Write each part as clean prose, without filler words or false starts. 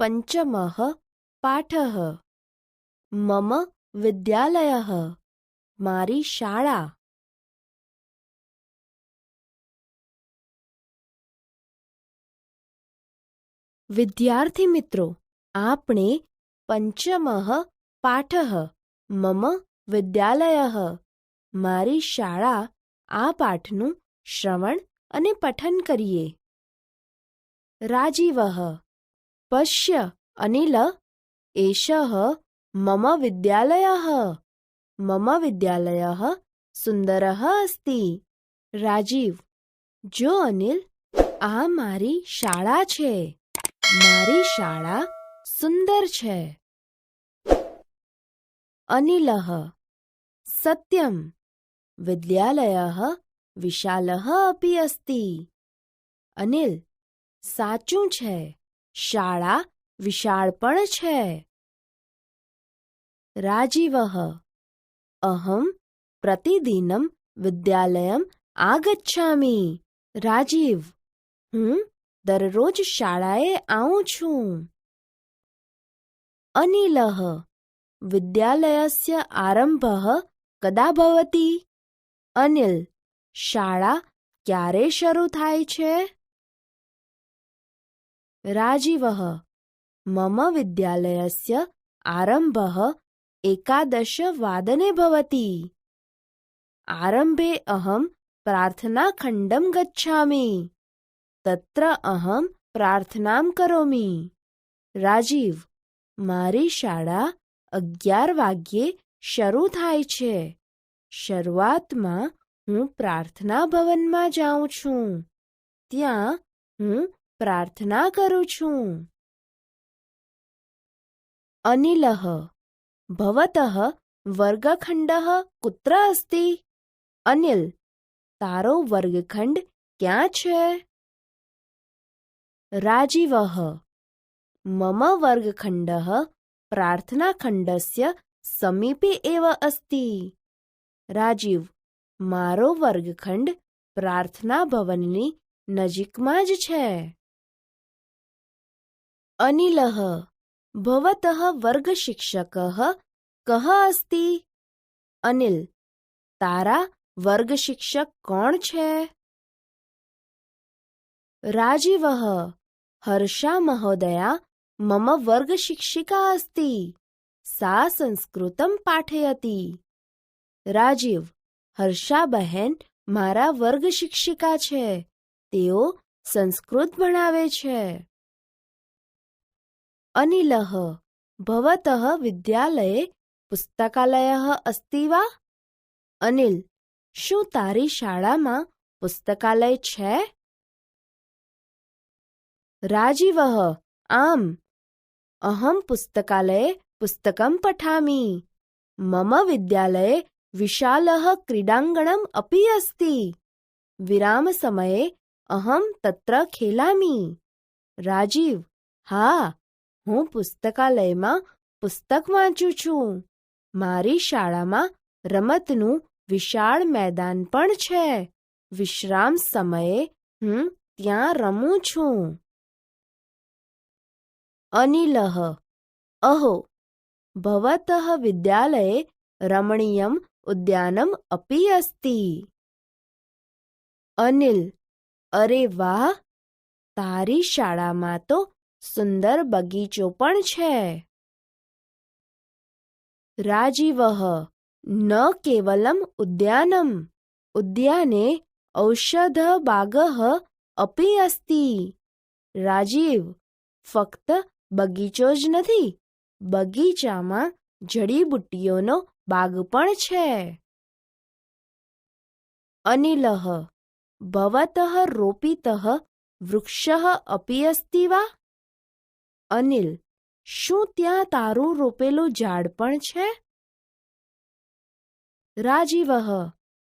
पंचमः पाठः मम विद्यालयः मारी शाळा। विद्यार्थी मित्रों, आपणे पंचमः पाठः मम विद्यालयः मारी शाळा आ पाठનું શ્રવણ અને પઠન કરીએ। રાજીવઃ પશ્ય અનિલ એષઃ મમ વિદ્યાલયः મમ વિદ્યાલયः સુંદરः अस्ति। રાજીવ જો અનિલ, આ મારી શાળા છે, મારી શાળા સુંદર છે। અનિલઃ સત્યમ વિદ્યાલયः વિશાલः अपि अस्ति। અનિલ સાચું છે, શાળા વિશાળ પણ છે। રાજીવઃ અહં પ્રતિદિનમ વિદ્યાલયમ આગચ્છામિ। રાજીવ હું દરરોજ શાળાએ આવું છું। અનિલઃ વિદ્યાલયસ્ય આરંભઃ કદા ભવતિ। અનિલ શાળા ક્યારે શરૂ થાય છે। રાજીવઃ મમ વિદ્યાલયસ્ય આરંભઃ 11 વાદને ભવતિ। આરંભે અહં પ્રાર્થનાખંડં ગચ્છામિ, તત્ર અહં પ્રાર્થનાં કરોમિ। રાજીવ મારી શાળા 11 વાગ્યે શરૂ થાય છે। શરૂઆતમાં હું પ્રાર્થના ભવનમાં જાઉં છું, ત્યાં હું પ્રાર્થના કરું છું। અનિલઃ ભવતઃ વર્ગખંડઃ કુત્ર અસ્તિ। અનિલ તારો વર્ગખંડ ક્યાં છે। રાજીવઃ મમ વર્ગખંડઃ પ્રાર્થનાખંડસ્ય સમીપે એવ અસ્તિ। રાજીવ મારો વર્ગખંડ પ્રાર્થના ભવનની નજીકમાં જ છે। અનિલઃ ભવતઃ વર્ગ શિક્ષકઃ કઃ અસ્તિ। અનિલ તારા વર્ગ શિક્ષક કોણ છે। રાજીવઃ હર્ષા મહોદયા મમ વર્ગ શિક્ષિકા અસ્તિ, सा સંસ્કૃતમ પાઠયતિ। રાજીવ હર્ષા બહેન મારા વર્ગ શિક્ષિકા છે, તેઓ સંસ્કૃત ભણાવે છે। અનિલઃ ભવતઃ વિદ્યાલયે પુસ્તકાલયઃ અસ્તિ વા। અનિલ શું તારી શાળામાં પુસ્તકાલય છે। રાજીવઃ આમ અહં પુસ્તકાલये પુસ્તકં પઠામિ। મમ વિદ્યાલये વિશાલः ક્રીડાંગણम् अपि अस्ति। વિરામસમયે અહં તત્ર ખેલામિ। રાજીવ હા, હું પુસ્તકાલયમાં પુસ્તક વાંચું છું, મારી શાળામાં રમતનું વિશાળ મેદાન પણ છે, વિશ્રામ સમયે હું ત્યાં રમું છું। અનિલઃ અહો ભવતઃ વિદ્યાલये રમણીયમ ઉદ્યાનમ अपि अस्ति। અનિલ અરે વાહ, તારી શાળામાં તો સુંદર બગીચો પણ છે। રાજીવઃ ન કેવલમ ઉદ્યાનમ, ઉદ્યાને ઔષધબાગઃ अपि अस्ति। રાજીવ ફક્ત બગીચો જ નથી, બગીચામાં જડીબુટ્ટીઓનો બાગ પણ છે। અનિલઃ ભવતઃ રોપિતઃ વૃક્ષઃ अपि अस्ति वा। અનિલ શું ત્યાં તારું રોપેલું ઝાડ પણ છે। રાજીવઃ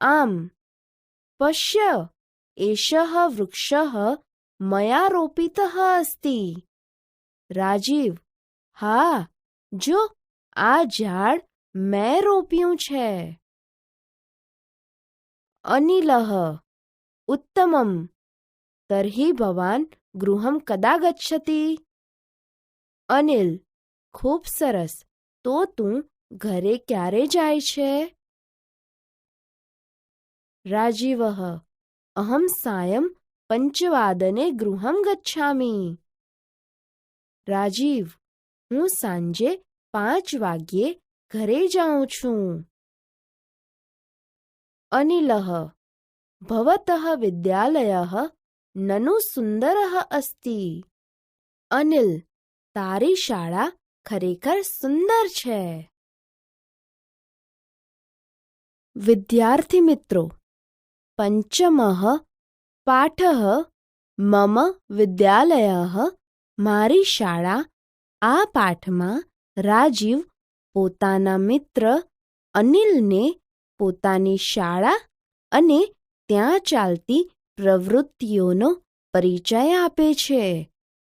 આમ પશ્ય એષઃ વૃક્ષઃ મયા રોપિતઃ अस्ति। રાજીવ હા, જો આ ઝાડ મેં રોપ્યું છે। અનિલઃ उत्तमम्, तर्हि भवान् गृहं कदा गच्छति। અનિલ: ખૂબ સરસ. તો તું ઘરે ક્યારે જાય છે? રાજીવઃ: અહં સાયં પંચવાદને ગૃહં ગચ્છામિ. રાજીવ: હું સાંજે 5 વાગ્યે ઘરે જાઉં છું. અનિલઃ: ભવતઃ વિદ્યાલયઃ નનુ સુંદરઃ અસ્તિ. અનિલ: તારી શાળા ખરેખર સુંદર છે. વિદ્યાર્થી મિત્રો, પંચમઃ પાઠઃ મમ વિદ્યાલયઃ મારી શાળા. આ પાઠમાં રાજીવ પોતાના મિત્ર અનિલને પોતાની શાળા અને ત્યાં ચાલતી પ્રવૃત્તિઓનો પરિચય આપે છે.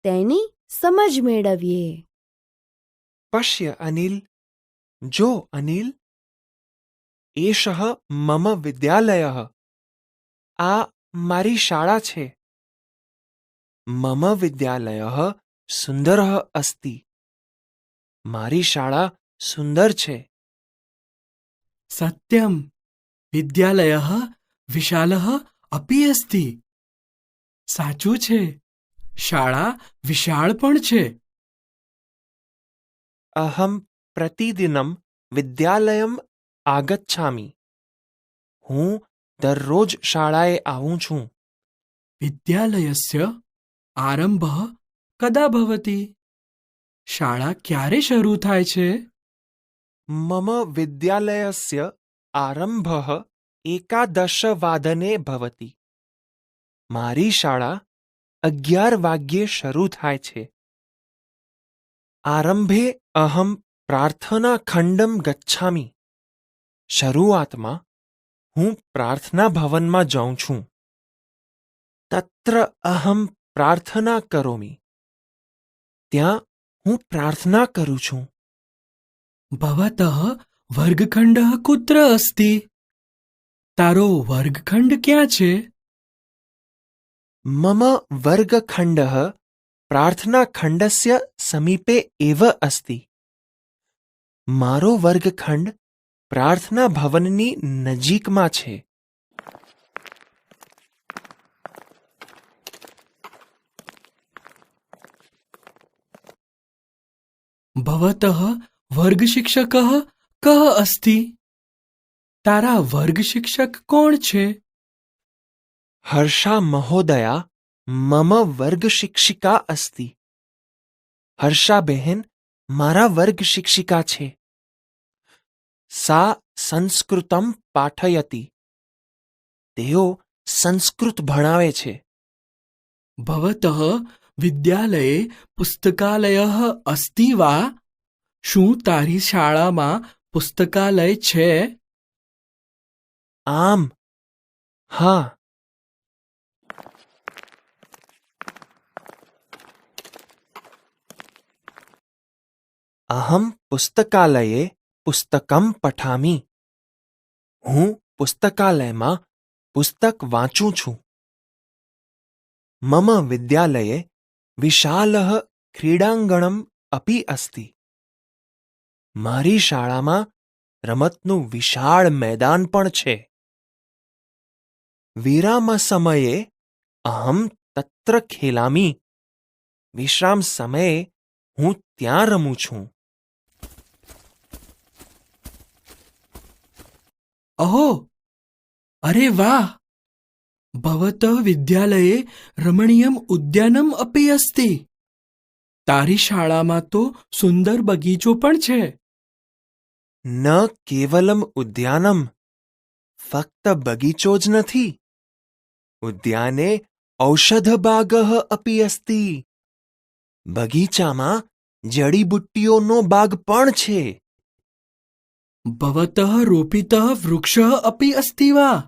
તેની સમજ મેળવીએ. પશ્ય અનિલ, જો અનિલ, એષઃ મમ વિદ્યાલયઃ. આ મારી શાળા છે. મમ વિદ્યાલયઃ સુંદરઃ અસ્તિ. મારી શાળા સુંદર છે. સત્યમ, વિદ્યાલયઃ વિશાલઃ અપી અસ્તિ. સાચું છે, શાળા વિશાળ પણ છે. અહં પ્રતિદિનમ વિદ્યાલયમ આગચ્છામિ. હું દરરોજ શાળાએ આવું છું. વિદ્યાલયસ્ય આરંભઃ કદા ભવતિ. શાળા ક્યારે શરૂ થાય છે? મમ વિદ્યાલયસ્ય આરંભઃ 11 વાદને ભવતિ. મારી શાળા 11 વાગ્યે શરૂ થાય છે. આરંભે અહં પ્રાર્થનાખંડમ ગચ્છામિ. શરૂઆતમાં હું પ્રાર્થના ભવનમાં જાઉં છું. તત્ર અહં પ્રાર્થના કરોમિ. ત્યાં હું પ્રાર્થના કરું છું. ભવતઃ વર્ગખંડઃ કુત્ર અસ્તિ. તારો વર્ગખંડ ક્યાં છે? મમ વર્ગખંડઃ પ્રાર્થનાખંડસ્ય સમીપે એવ અસ્તિ. મારો વર્ગખંડ પ્રાર્થના ભવનની નજીકમાં છે. ભવતઃ વર્ગશિક્ષકઃ કઃ અસ્તિ. તારા વર્ગશિક્ષક કોણ છે? હર્ષા મહોદયા મમ વર્ગશિક્ષિકા અસ્તિ. હર્ષા બહેન મારા વર્ગશિક્ષિકા છે. સા સંસ્કૃતમ પાઠયતિ. તેઓ સંસ્કૃત ભણાવે છે. ભવતઃ વિદ્યાલયે પુસ્તકાલયઃ અસ્તિ વા. શું તારી શાળામાં પુસ્તકાલય છે? આમ, હા. અહં પુસ્તકાલયે પુસ્તકમ પઠામિ. હું પુસ્તકાલયમાં પુસ્તક વાંચું છું. મમ વિદ્યાલયે વિશાલઃ ક્રીડાંગણમ અપી અસ્તિ. મારી શાળામાં રમતનું વિશાળ મેદાન પણ છે. વિરામ સમયે અહં તત્ર ખેલામિ. વિશ્રામ સમયે હું ત્યાં રમું છું. અહો, અરે વાહ! ભવતઃ વિદ્યાલયે રમણીયમ ઉદ્યાનમ અપી અસ્તિ. તારી શાળામાં તો સુંદર બગીચો પણ છે. ન કેવલમ ઉદ્યાનમ, ફક્ત બગીચો જ નથી. ઉદ્યાને ઔષધબાગઃ અપી અસ્તિ. બગીચામાં જડીબુટ્ટીઓનો બાગ પણ છે. ભવતઃ રોપિતઃ વૃક્ષઃ અપી અસ્તિ વા.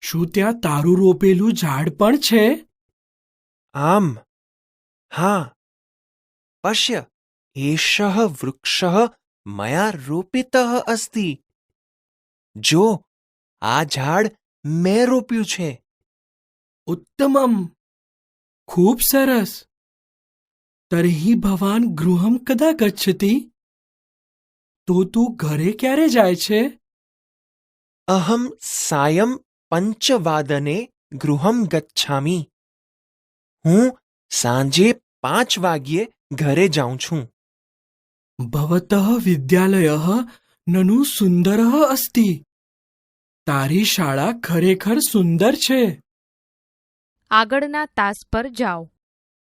શું ત્યાં તારું રોપેલું ઝાડ પણ છે? આમ, હા. પશ્ય, એષઃ વૃક્ષઃ મયા રોપિતઃ અસ્તિ. જો, આ ઝાડ મેં રોપ્યું છે. ઉત્તમમ, ખૂબ સરસ. તર્હિ ભવાન ગૃહમ કદા ગચ્છતિ? તો તું ઘરે ક્યારે જાય છે? અહમ સાયં 5 ગૃહમ ગચ્છામિ. હું સાંજે 5 વાગ્યે ઘરે જાઉં છું. ભવતઃ વિદ્યાલયઃ નનુ સુંદરઃ અસ્તિ. તારી શાળા ખરેખર સુંદર છે. આગળના તાસ પર જાઓ.